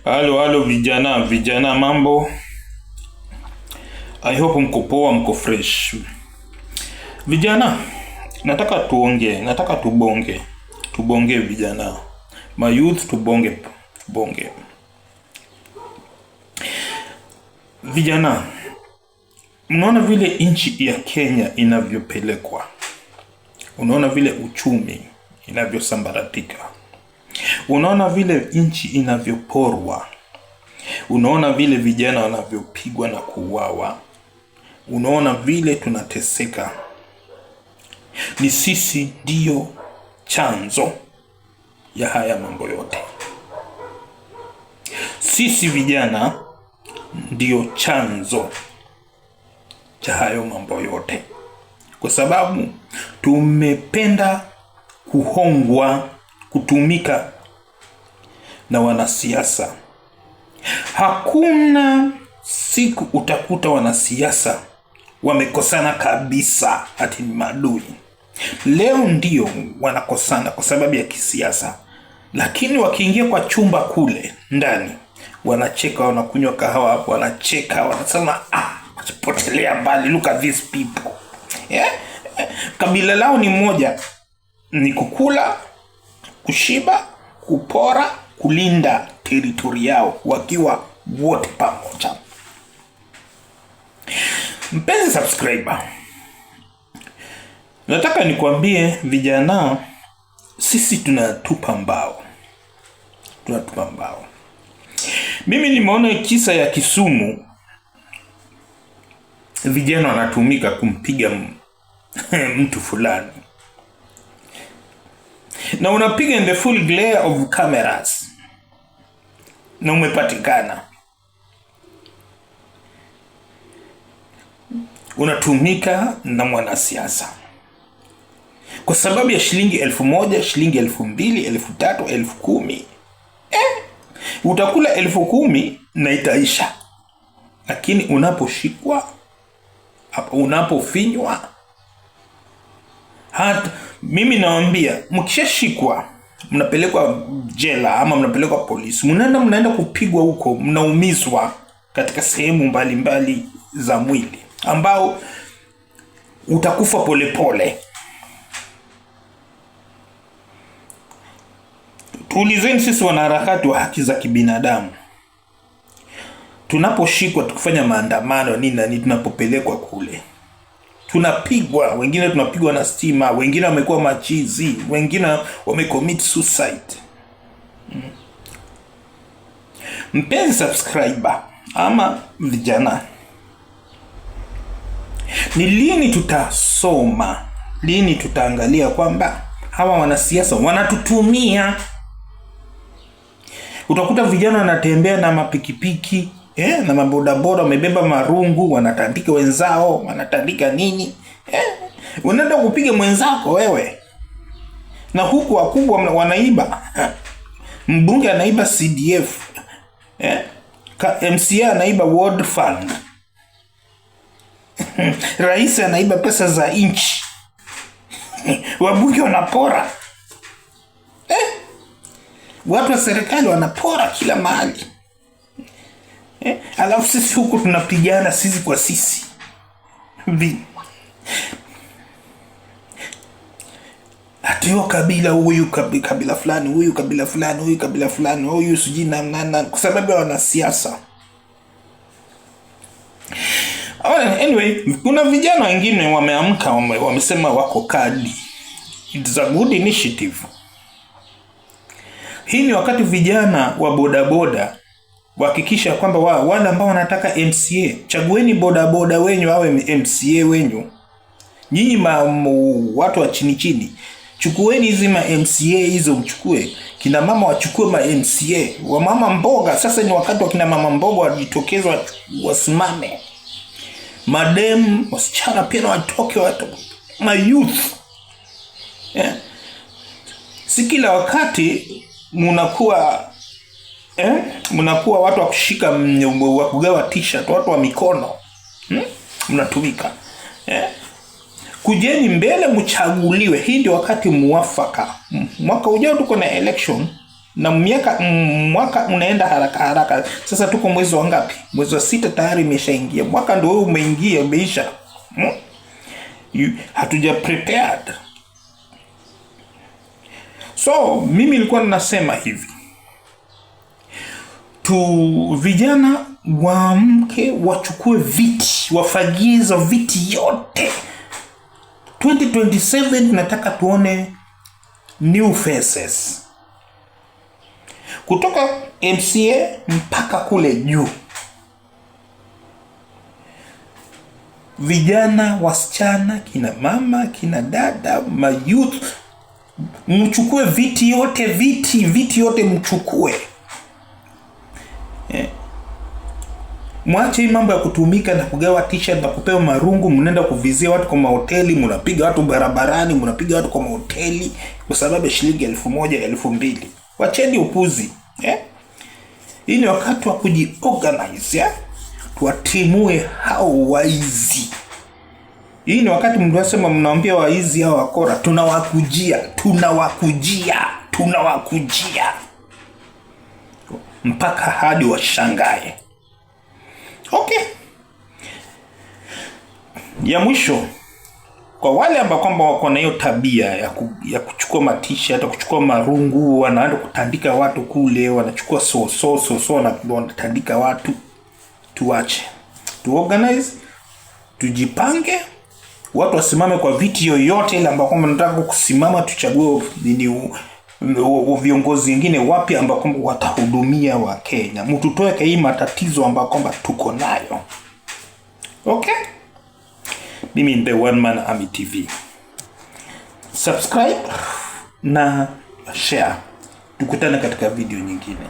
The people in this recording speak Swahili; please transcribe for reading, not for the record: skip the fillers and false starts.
Halo vijana mambo. I hope mko poa, mko fresh. Vijana, nataka tubonge vijana. My youth tubonge. Vijana, unaona vile nchi ya Kenya inavyopelekwa. Unaona vile uchumi inavyosambaratika. Unaona vile nchi inavyoporwa. Unaona vile vijana wanavyopigwa na kuuawa. Unaona vile tunateseka. Ni sisi ndio chanzo ya haya mambo yote. Sisi vijana ndio chanzo cha hayo mambo yote. Kwa sababu tumependa kuhongwa, kutumika na wanasiasa. Hakuna siku utakuta wanasiasa wamekosana kabisa ati ni maadui. Leo ndio wanakosana kwa sababu ya kisiasa. Lakini wakiingia kwa chumba kule ndani, wanacheka, wanakunywa kahawa hapo, wanacheka, wanasema potelea mbali, look at these people. Kabila lao ni moja, ni kukula, kushiba, kupora, kulinda territory yao wakiwa wote pamoja. Mpenzi subscriber, nataka nikwambie vijana, sisi tunatupa mbao. Mimi nimeona kisa ya Kisumu, vijana wanatumika kumpiga mtu fulani. Na unapiga in the full glare of cameras. Na umepatikana. Unatumika na mwanasiasa. Kwa sababu ya shilingi 1,000, shilingi 2,000, 3,000, 10,000. Utakula 10,000 na itaisha. Lakini unaposhikwa, unapofinywa, hata mimi nawaambia, mkishashikwa, mnapelekwa jela ama mnapelekwa polisi, mnaenda kupigwa huko, mnaumizwa katika sehemu mbalimbali za mwili, ambao utakufa polepole. Tuulizeni sisi wanaharakati wa haki za kibinadamu, tunaposhikwa tukifanya maandamano nini tunapopelekwa kule, tunapigwa, wengine tunapigwa na stima, wengine wamekuwa machizi, wengine wamecommit suicide. Mpenzi subscriber ama vijana, ni lini tutasoma, lini tutaangalia kwamba hawa wanasiasa wanatutumia? Utakuta vijana wanatembea na mapikipiki, na mabodaboda, wamebeba marungu, wanatandika wenzao, wanatandika nini? Unaenda kupiga mwenzako wewe. Na huku wakubwa wanaiba. Mbunge anaiba CDF. MCA anaiba World Fund. Rais anaiba pesa za nchi. Wabunge wanapora. Watu wa serikali wanapora kila mahali. Alafu sisi huku tunapigana sisi kwa sisi. Atiyo kabila huyu, kabila fulani, huyu kabila fulani, huyu kabila fulani, huyu sijui na kwa sababu ya wanasiasa. Anyway, kuna vijana wengine wameamka, wamesema wako kadi. It's a good initiative. Hii ni wakati vijana wa bodaboda wahakikisha kwamba wale ambao wanataka MCA, chagueni bodaboda wenyu awe MCA wenyu. Nyinyi watu wa chini, chukueni hizi ma MCA hizo, mchukue. Kina mama wachukue ma MCA. Wa mama mboga, sasa ni wakati wa kina mama mboga wajitokeze, wasimame. Madem, wasichana pia na watoke, ma youth. Si kila wakati mnakuwa watu wa kushika, wa kugawa t-shirt, watu wa mikono. Mnatumika. Kujeni mbele, mchaguliwe. Hii ndio wakati muafaka. Mwaka ujao tuko na election. na mwaka unaenda haraka haraka. Sasa tuko mwezi wa ngapi? Mwezi wa 6 tayari imeshaingia. Mwaka ndio wewe umeingia, umeisha. Hatuja prepared. So mimi nilikuwa ninasema hivi, vijana waamke, wachukue viti, wafagie za viti yote. 2027 nataka tuone new faces, kutoka MCA mpaka kule juu. Vijana, wasichana, kina mama, kina dada, mayouth, mchukue viti yote, viti yote mchukue. Mwache hii mambo ya kutumika na kugawa t-shirt na kupewa marungu, mnaenda kuvizia watu kwa mahoteli, mnapiga watu barabarani, mnapiga watu kwa mahoteli kwa sababu ya shilingi 1000, 2000. Wacheni upuzi. Hii ni wakati wa kujiorganize, tuwatimue hao waizi. Hii ni wakati mtu asema mnaambia waizi hao wakora, tunawakujia mpaka hadi washangae. Okay. Ya mwisho, kwa wale ambao kwamba wako na hiyo tabia ya kuchukua matisha, hata kuchukua marungu, wanaenda kutandika watu kule, wanachukua so na wanatandika watu, tuache. Tuorganize, tujipange, watu wasimame kwa viti yoyote ile ambao kwamba nataka kusimama, tuchague viongozi wengine wapi ambao kwamba watahudumia wa Kenya. Mtutoe kwa hii matatizo ambao kwamba tuko nayo. Okay? Mimi ni The One Man Army TV. Subscribe na share. Tukutane katika video nyingine.